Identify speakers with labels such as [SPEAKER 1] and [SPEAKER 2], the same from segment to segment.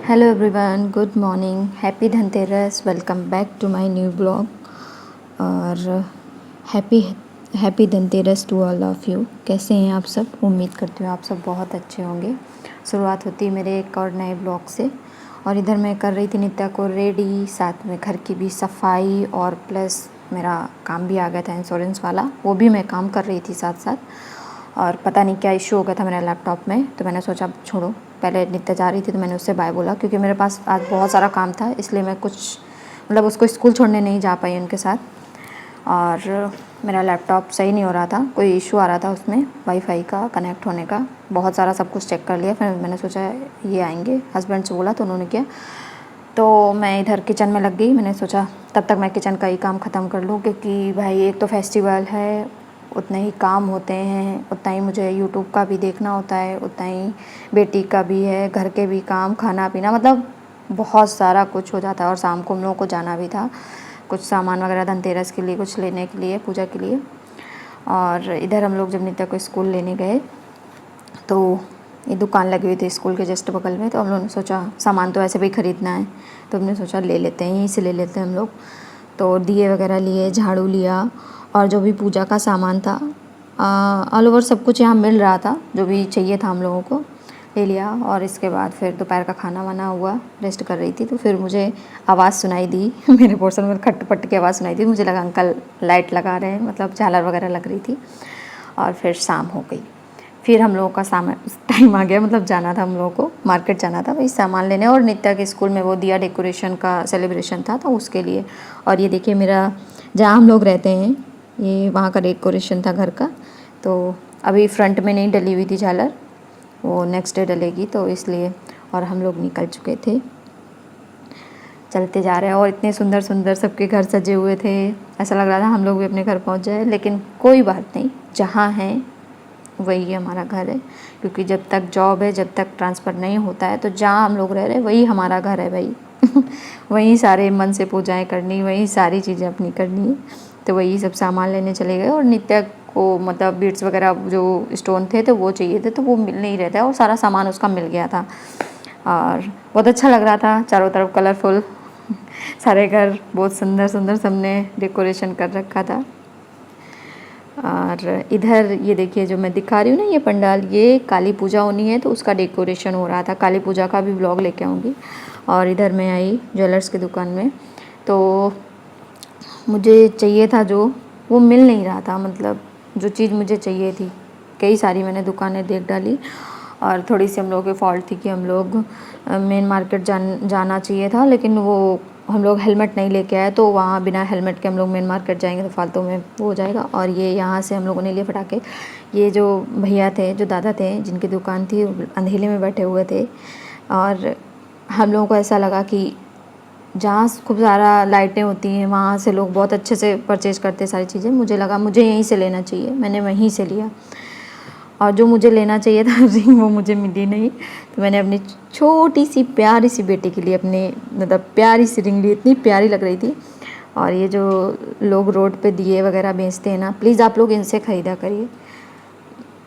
[SPEAKER 1] Hello everyone, good morning, happy Dhanteras. Welcome back to my new blog. और happy happy Dhanteras to all of you. कैसे हैं आप सब? उम्मीद करती हूँ आप सब बहुत अच्छे होंगे। शुरुआत होती है मेरे एक और नए ब्लॉग से। और इधर मैं कर रही थी नित्या को रेडी, साथ में घर की भी सफाई, और प्लस मेरा काम भी आ गया था इंश्योरेंस वाला, वो भी मैं काम कर रही थी साथ साथ। और पता नहीं क्या इशू हो गया था मेरे लैपटॉप में, तो मैंने सोचा छोड़ो, पहले नित्या जा रही थी तो मैंने उससे बाय बोला, क्योंकि मेरे पास आज बहुत सारा काम था, इसलिए मैं उसको स्कूल छोड़ने नहीं जा पाई उनके साथ। और मेरा लैपटॉप सही नहीं हो रहा था, कोई इशू आ रहा था उसमें वाईफाई का कनेक्ट होने का। बहुत सारा सब कुछ चेक कर लिया, फिर मैंने सोचा ये आएंगे, हस्बैंड से बोला तो उन्होंने किया। तो मैं इधर किचन में लग गई। मैंने सोचा तब तक मैं किचन का ही काम ख़त्म कर लूँ, क्योंकि भाई एक तो फेस्टिवल है, उतने ही काम होते हैं, उतना ही मुझे यूट्यूब का भी देखना होता है, उतना ही बेटी का भी है, घर के भी काम, खाना पीना, मतलब बहुत सारा कुछ हो जाता है। और शाम को हम लोगों को जाना भी था, कुछ सामान वगैरह धनतेरस के लिए कुछ लेने के लिए, पूजा के लिए। और इधर हम लोग जब नित्या को स्कूल लेने गए तो ये दुकान लगी हुई थी स्कूल के जस्ट बगल में, तो हम लोगों ने सोचा सामान तो ऐसे भी ख़रीदना है, तो हमने सोचा ले लेते हैं, यहीं से ले लेते हैं हम लोग। तो दिए वगैरह लिए, झाड़ू लिया, और जो भी पूजा का सामान था ऑल ओवर सब कुछ यहाँ मिल रहा था, जो भी चाहिए था हम लोगों को ले लिया। और इसके बाद फिर दोपहर का खाना वाना हुआ, रेस्ट कर रही थी, तो फिर मुझे आवाज़ सुनाई दी मेरे पोर्शन में खट पट की आवाज़ सुनाई दी। मुझे लगा अंकल लाइट लगा रहे हैं, मतलब झालर वगैरह लग रही थी। और फिर शाम हो गई, फिर हम लोगों का सामान टाइम आ गया, मतलब जाना था हम लोगों को, मार्केट जाना था वही सामान लेने। और नित्या के स्कूल में वो दिया डेकोरेशन का सेलिब्रेशन था, तो उसके लिए। और ये देखिए मेरा, जहाँ हम लोग रहते हैं, ये वहाँ का डेकोरेशन था घर का। तो अभी फ्रंट में नहीं डली हुई थी झालर, वो नेक्स्ट डे डलेगी, तो इसलिए। और हम लोग निकल चुके थे, चलते जा रहे हैं, और इतने सुंदर सुंदर सबके घर सजे हुए थे, ऐसा लग रहा था हम लोग भी अपने घर पहुँच जाए। लेकिन कोई बात नहीं, जहाँ हैं वही हमारा घर है, क्योंकि जब तक जॉब है, जब तक ट्रांसफ़र नहीं होता है, तो जहाँ हम लोग रह रहे हैं वही हमारा घर है भाई वहीं सारे मन से पूजाएं करनी, वहीं सारी चीज़ें अपनी करनी है। तो वही सब सामान लेने चले गए। और नित्या को मतलब बीड्स वगैरह जो स्टोन थे तो वो चाहिए थे, तो वो मिल नहीं रहे थे, और सारा सामान उसका मिल गया था। और बहुत अच्छा लग रहा था, चारों तरफ कलरफुल सारे घर बहुत सुंदर सुंदर सबने डेकोरेशन कर रखा था। और इधर ये देखिए जो मैं दिखा रही हूँ ना, ये पंडाल, ये काली पूजा होनी है तो उसका डेकोरेशन हो रहा था। काली पूजा का भी व्लॉग लेके आऊँगी। और इधर मैं आई ज्वेलर्स की दुकान में, तो मुझे चाहिए था जो, वो मिल नहीं रहा था, मतलब जो चीज़ मुझे चाहिए थी। कई सारी मैंने दुकानें देख डाली, और थोड़ी सी हम लोगों की फॉल्ट थी कि हम लोग मेन मार्केट जाना चाहिए था, लेकिन वो हम लोग हेलमेट नहीं लेके आए, तो वहाँ बिना हेलमेट के हम लोग मेन मार्केट जाएंगे तो फालतू में वो हो जाएगा। और ये यहाँ से हम लोगों ने लिए फटाके। ये जो भैया थे, जो दादा थे, जिनकी दुकान थी, अंधेले में बैठे हुए थे, और हम लोगों को ऐसा लगा कि जहाँ खूब सारा लाइटें होती हैं वहाँ से लोग बहुत अच्छे से परचेज़ करते हैं सारी चीज़ें। मुझे लगा मुझे यहीं से लेना चाहिए, मैंने वहीं से लिया। और जो मुझे लेना चाहिए था रिंग, वो मुझे मिली नहीं। तो मैंने अपनी छोटी सी प्यारी सी बेटी के लिए अपने मतलब प्यारी सी रिंग ली, इतनी प्यारी लग रही थी। और ये जो लोग रोड पे दिए वगैरह बेचते हैं ना, प्लीज़ आप लोग इनसे ख़रीदा करिए।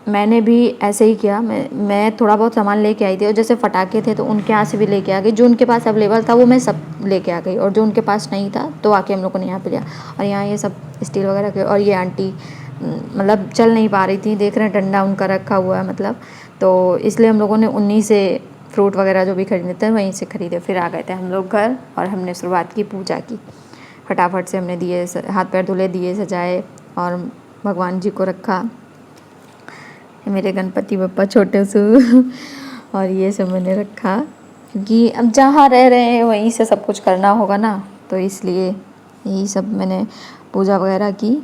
[SPEAKER 1] मैंने भी ऐसे ही किया, मैं थोड़ा बहुत सामान लेके आई थी, और जैसे पटाखे थे तो उनके यहाँ से भी लेके आ गई, जो उनके पास अवेलेबल था वो मैं सब लेके आ गई, और जो उनके पास नहीं था तो आके हम लोगों ने यहाँ पे लिया। और यहाँ ये सब स्टील वगैरह के, और ये आंटी मतलब चल नहीं पा रही थी, देख रहे हैं डंडा उनका रखा हुआ है, मतलब तो इसलिए हम लोगों ने उन्हीं से फ्रूट वगैरह जो भी खरीदने थे वहीं से ख़रीदे। फिर आ गए थे हम लोग घर, और हमने शुरुआत की पूजा की। फटाफट से हमने दिए, हाथ पैर धुले, दिए सजाए, और भगवान जी को रखा, मेरे गणपति बप्पा छोटे से और ये सब मैंने रखा, क्योंकि अब जहाँ रह रहे हैं वहीं से सब कुछ करना होगा ना, तो इसलिए यही सब मैंने पूजा वगैरह की।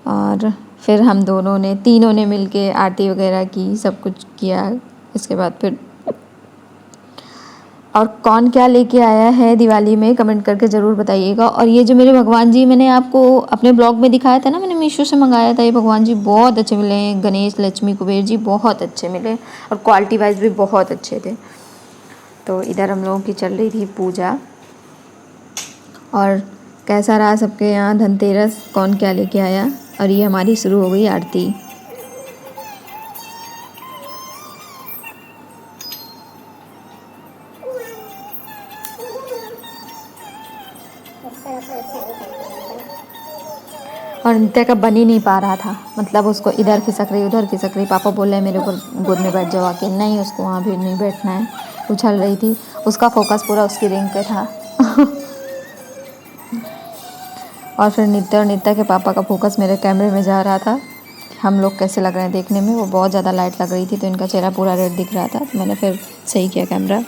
[SPEAKER 1] और फिर हम दोनों ने, तीनों ने मिलके आरती वगैरह की, सब कुछ किया। इसके बाद फिर, और कौन क्या लेके आया है दिवाली में कमेंट करके ज़रूर बताइएगा। और ये जो मेरे भगवान जी मैंने आपको अपने ब्लॉग में दिखाया था ना, मैंने मीशो से मंगाया था, ये भगवान जी बहुत अच्छे मिले हैं। गणेश, लक्ष्मी, कुबेर जी बहुत अच्छे मिले, और क्वालिटी वाइज भी बहुत अच्छे थे। तो इधर हम लोगों की चल रही थी पूजा। और कैसा रहा सबके यहाँ धनतेरस, कौन क्या लेके आया। और ये हमारी शुरू हो गई आरती। और नित्या का बन ही नहीं पा रहा था, मतलब उसको इधर खिसक रही उधर खिसक रही। पापा बोल रहे मेरे ऊपर गोद में बैठ जाओ आके, नहीं उसको वहाँ भी नहीं बैठना है, उछल रही थी। उसका फोकस पूरा उसकी रिंग पे था। और फिर नित्या और नित्या के पापा का फोकस मेरे कैमरे में जा रहा था, हम लोग कैसे लग रहे हैं देखने में। वो बहुत ज़्यादा लाइट लग रही थी तो इनका चेहरा पूरा रेड दिख रहा था, तो मैंने फिर सही किया कैमरा।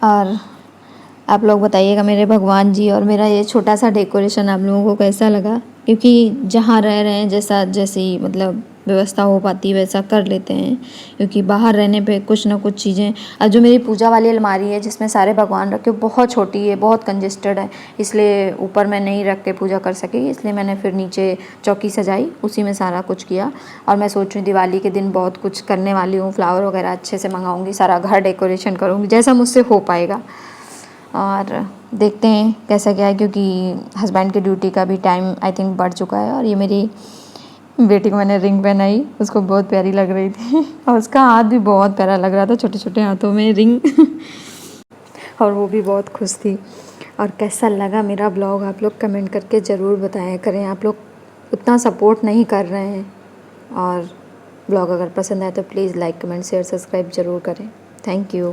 [SPEAKER 1] और आप लोग बताइएगा मेरे भगवान जी और मेरा ये छोटा सा डेकोरेशन आप लोगों को कैसा लगा, क्योंकि जहाँ रह रहे हैं जैसी मतलब व्यवस्था हो पाती वैसा कर लेते हैं, क्योंकि बाहर रहने पे कुछ ना कुछ चीज़ें। अब जो मेरी पूजा वाली अलमारी है जिसमें सारे भगवान रखे, बहुत छोटी है, बहुत कंजेस्टेड है, इसलिए ऊपर मैं नहीं रख के पूजा कर सकी, इसलिए मैंने फिर नीचे चौकी सजाई, उसी में सारा कुछ किया। और मैं सोच रही हूँ दिवाली के दिन बहुत कुछ करने वाली हूँ, फ्लावर वगैरह अच्छे से मंगाऊँगी, सारा घर डेकोरेशन करूँगी जैसा मुझसे हो पाएगा। और देखते हैं कैसा क्या है, क्योंकि हस्बैंड की ड्यूटी का भी टाइम आई थिंक बढ़ चुका है। और ये मेरी बेटी को मैंने रिंग पहनाई, उसको बहुत प्यारी लग रही थी। और उसका हाथ भी बहुत प्यारा लग रहा था, छोटे छोटे हाथों में रिंग। और वो भी बहुत खुश थी। और कैसा लगा मेरा ब्लॉग आप लोग कमेंट करके ज़रूर बताया करें, आप लोग उतना सपोर्ट नहीं कर रहे हैं। और ब्लॉग अगर पसंद आए तो please like comment share subscribe ज़रूर करें। Thank you.